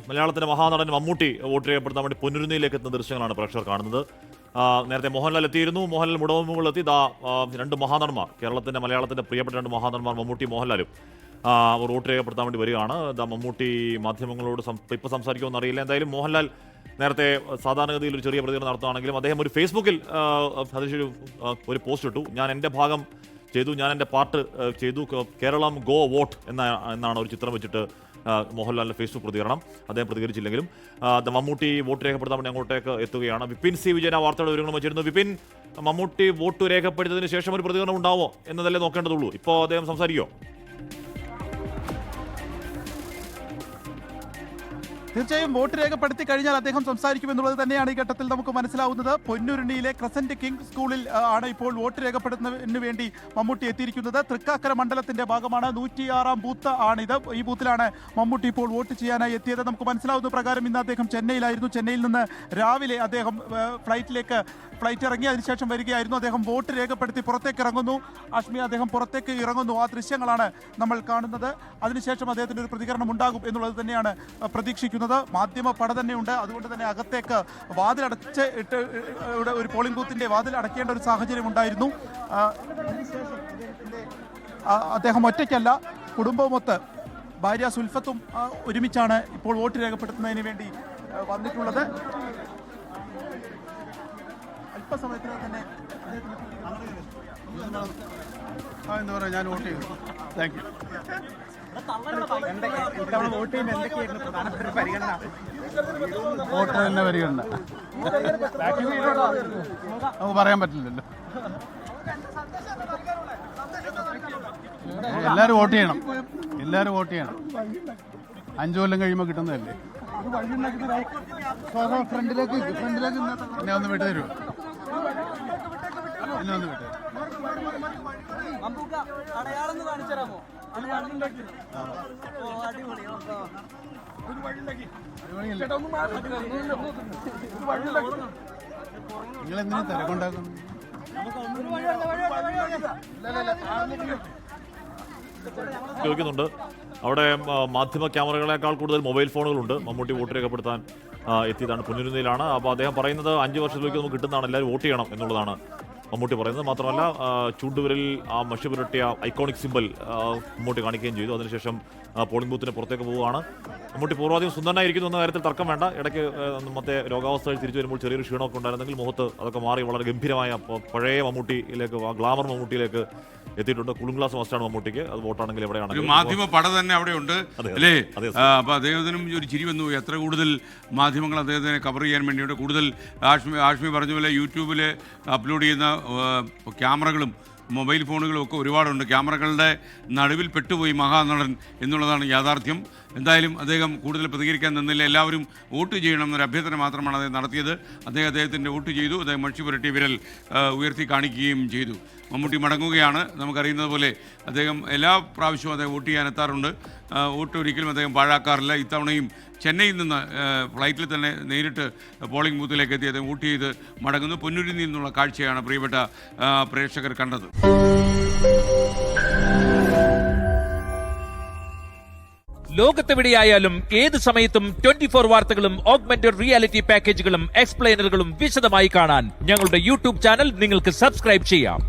മലയാളത്തിന്റെ മഹാനടൻ മമ്മൂട്ടി വോട്ട് ചെയ്യപ്പെടുത്താൻ വേണ്ടി പൊന്നുരുന്നിയിലേക്ക് എത്തുന്ന ദൃശ്യങ്ങളാണ് പ്രേക്ഷകർ കാണുന്നത്. നേരത്തെ മോഹൻലാൽ എത്തിയിരുന്നു. മോഹൻലാൽ മുടവമുകളിലെത്തി രണ്ട് മഹാനടന്മാർ, കേരളത്തിന്റെ മലയാളത്തിന്റെ പ്രിയപ്പെട്ട രണ്ട് മഹാനടന്മാർ മമ്മൂട്ടി മോഹൻലാലും വോട്ട് രേഖപ്പെടുത്താൻ വേണ്ടി വരികയാണ്. മമ്മൂട്ടി മാധ്യമങ്ങളോട് ഇപ്പോൾ സംസാരിക്കുമെന്ന് അറിയില്ല. എന്തായാലും മോഹൻലാൽ നേരത്തെ സാധാരണഗതിയിൽ ഒരു ചെറിയ പ്രതികരണം നടത്തുകയാണെങ്കിലും അദ്ദേഹം ഒരു ഫേസ്ബുക്കിൽ ഒരു പോസ്റ്റ് ഇട്ടു. ഞാൻ എൻ്റെ ഭാഗം ചെയ്തു, ഞാൻ എൻ്റെ പാർട്ട് ചെയ്തു, കേരളം ഗോ വോട്ട് എന്നാണ് ഒരു ചിത്രം വെച്ചിട്ട് മോഹൻലാലിൻ്റെ ഫേസ്ബുക്ക് പ്രതികരണം. അദ്ദേഹം പ്രതികരിച്ചില്ലെങ്കിലും മമ്മൂട്ടി വോട്ട് രേഖപ്പെടുത്താൻ വേണ്ടി അങ്ങോട്ടേക്ക് എത്തുകയാണ്. വിപിൻ സി വിജയൻ ആ വാർത്തയുടെ വിവരങ്ങൾ വെച്ചിരുന്നു. വിപിൻ, മമ്മൂട്ടി വോട്ട് രേഖപ്പെടുത്തിയതിന് ശേഷം ഒരു പ്രതികരണം ഉണ്ടാവോ എന്നതല്ലേ നോക്കേണ്ടതുള്ളൂ. ഇപ്പോൾ അദ്ദേഹം സംസാരിക്കുമോ? തീർച്ചയായും വോട്ട് രേഖപ്പെടുത്തി കഴിഞ്ഞാൽ അദ്ദേഹം സംസാരിക്കുമെന്നുള്ളത് തന്നെയാണ് ഈ ഘട്ടത്തിൽ നമുക്ക് മനസ്സിലാവുന്നത്. പൊന്നുരുണിയിലെ ക്രസന്റ് കിങ് സ്കൂളിൽ ആണ് ഇപ്പോൾ വോട്ട് രേഖപ്പെടുത്തുന്നതിന് വേണ്ടി മമ്മൂട്ടി എത്തിയിരിക്കുന്നത്. തൃക്കാക്കര മണ്ഡലത്തിന്റെ ഭാഗമാണ്. 106-ാം ബൂത്ത് ആണിത്. ഈ ബൂത്തിലാണ് മമ്മൂട്ടി ഇപ്പോൾ വോട്ട് ചെയ്യാനായി എത്തിയത്. നമുക്ക് മനസ്സിലാവുന്ന പ്രകാരം ഇന്ന് അദ്ദേഹം ചെന്നൈയിലായിരുന്നു. ചെന്നൈയിൽ നിന്ന് രാവിലെ അദ്ദേഹം ഫ്ലൈറ്റ് ഇറങ്ങി അതിനുശേഷം വരികയായിരുന്നു. അദ്ദേഹം വോട്ട് രേഖപ്പെടുത്തി പുറത്തേക്ക് ഇറങ്ങുന്നു. ആഷ്മി, അദ്ദേഹം പുറത്തേക്ക് ഇറങ്ങുന്നു. ആ ദൃശ്യങ്ങളാണ് നമ്മൾ കാണുന്നത്. അതിനുശേഷം അദ്ദേഹത്തിന് ഒരു പ്രതികരണം ഉണ്ടാകും എന്നുള്ളത് തന്നെയാണ് പ്രതീക്ഷിക്കുന്നത്. മാധ്യമ പട തന്നെയുണ്ട്. അതുകൊണ്ട് തന്നെ അകത്തേക്ക് വാതിലടച്ച് ഒരു പോളിംഗ് ബൂത്തിന്റെ വാതിൽ അടയ്ക്കേണ്ട ഒരു സാഹചര്യം ഉണ്ടായിരുന്നു. അതിനുശേഷം അദ്ദേഹം ഒറ്റയ്ക്കല്ല, കുടുംബവുമൊത്ത് ഭാര്യ സുൽഫത്തും ഒരുമിച്ചാണ് ഇപ്പോൾ വോട്ട് രേഖപ്പെടുത്തുന്നതിന് വേണ്ടി വന്നിട്ടുള്ളത്. അല്പസമയത്തിന് തന്നെ എന്താ പറയുക, ഞാൻ വോട്ട് ചെയ്തു. Thank you. വോട്ട് തന്നെ പരിഗണന നമുക്ക് പറയാൻ പറ്റില്ലല്ലോ. എല്ലാവരും വോട്ട് ചെയ്യണം, എല്ലാവരും വോട്ട് ചെയ്യണം. 5 കൊല്ലം കഴിയുമ്പോൾ കിട്ടുന്നതല്ലേ. എന്നെ ഒന്ന് വിട്ടു തരുമോ? എന്നെ ഒന്ന് വിട്ടു. നിങ്ങൾ എന്തിനാ തിരക്കുണ്ടാക്കുന്നു? ചോദിക്കുന്നുണ്ട്. അവിടെ മാധ്യമ ക്യാമറകളെക്കാൾ കൂടുതൽ മൊബൈൽ ഫോണുകളുണ്ട്. മമ്മൂട്ടി വോട്ട് രേഖപ്പെടുത്താൻ എത്തിയതാണ്, പൊന്നുരുന്നിയിലാണ്. അപ്പോൾ അദ്ദേഹം പറയുന്നത് 5 വർഷത്തിലേക്ക് നമുക്ക് കിട്ടുന്നതാണ്, എല്ലാവരും വോട്ട് ചെയ്യണം എന്നുള്ളതാണ് മമ്മൂട്ടി പറയുന്നത്. മാത്രമല്ല ചൂണ്ടുവിരലിൽ ആ മഷി പുരട്ടിയ ഐക്കോണിക് സിമ്പൽ മമ്മൂട്ടി കാണിക്കുകയും ചെയ്തു. അതിനുശേഷം പോളിംഗ് ബൂത്തിന് പുറത്തേക്ക് പോവുകയാണ്. മമ്മൂട്ടി പൂർവാധികം സുന്ദരനായിരിക്കുന്നു എന്ന കാര്യത്തിൽ തർക്കം വേണ്ട. ഇടയ്ക്ക് മറ്റേ രോഗാവസ്ഥയിൽ തിരിച്ചു വരുമ്പോൾ ചെറിയൊരു ക്ഷീണമൊക്കെ ഉണ്ടായിരുന്നെങ്കിൽ മുഖത്ത് അതൊക്കെ മാറി വളരെ ഗംഭീരമായ പഴയ മമ്മൂട്ടിയിലേക്ക്, ഗ്ലാമർ മമ്മൂട്ടിയിലേക്ക് എത്തിയിട്ടുണ്ട്. കൂളിംഗ് ഗ്ലാസ് മസ്റ്റാണ് മമ്മൂട്ടിക്ക്. അത് വോട്ടാണെങ്കിൽ എവിടെയാണെങ്കിൽ മാധ്യമ പട തന്നെ അവിടെ ഉണ്ട് അല്ലേ. അപ്പൊ അദ്ദേഹത്തിനും ഒരു ചിരി വന്നു. എത്ര കൂടുതൽ മാധ്യമങ്ങൾ അദ്ദേഹത്തിനെ കവർ ചെയ്യാൻ വേണ്ടിയുണ്ട്. കൂടുതൽ ആഷ്മി പറഞ്ഞ പോലെ യൂട്യൂബിൽ അപ്ലോഡ് ചെയ്യുന്ന ക്യാമറകളും മൊബൈൽ ഫോണുകളും ഒക്കെ ഒരുപാടുണ്ട്. ക്യാമറകളുടെ നടുവിൽ പെട്ടുപോയി മഹാനടൻ എന്നുള്ളതാണ് യാഥാർത്ഥ്യം. എന്തായാലും അദ്ദേഹം കൂടുതൽ പ്രതികരിക്കാൻ നിന്നില്ല. എല്ലാവരും വോട്ട് ചെയ്യണം എന്നൊരു അഭ്യർത്ഥന മാത്രമാണ് അദ്ദേഹം നടത്തിയത്. അദ്ദേഹത്തിൻ്റെ വോട്ട് ചെയ്തു. അദ്ദേഹം മഷി പുരട്ടി വിരൽ ഉയർത്തി കാണിക്കുകയും ചെയ്തു. മമ്മൂട്ടി മടങ്ങുകയാണ്. നമുക്കറിയുന്നത് പോലെ അദ്ദേഹം എല്ലാ പ്രാവശ്യവും അദ്ദേഹം വോട്ട് ചെയ്യാൻ എത്താറുണ്ട്. വോട്ട് ഒരിക്കലും അദ്ദേഹം പാഴാക്കാറില്ല. ഇത്തവണയും ചെന്നൈയിൽ നിന്ന് ഫ്ലൈറ്റിൽ തന്നെ നേരിട്ട് പോളിംഗ് ബൂത്തിലേക്ക് എത്തി അദ്ദേഹം വോട്ട് ചെയ്ത് മടങ്ങുന്നു. പൊന്നുരുന്നിയിൽ നിന്നുള്ള കാഴ്ചയാണ് പ്രിയപ്പെട്ട പ്രേക്ഷകർ കണ്ടത്. ലോകത്തെവിടെയായാലും ഏത് സമയത്തും 24 വാർത്തകളും ഓഗ്മെന്റഡ് റിയാലിറ്റി പാക്കേജുകളും എക്സ്പ്ലെയിനറുകളും വിശദമായി കാണാൻ ഞങ്ങളുടെ യൂട്യൂബ് ചാനൽ നിങ്ങൾക്ക് സബ്സ്ക്രൈബ് ചെയ്യാം.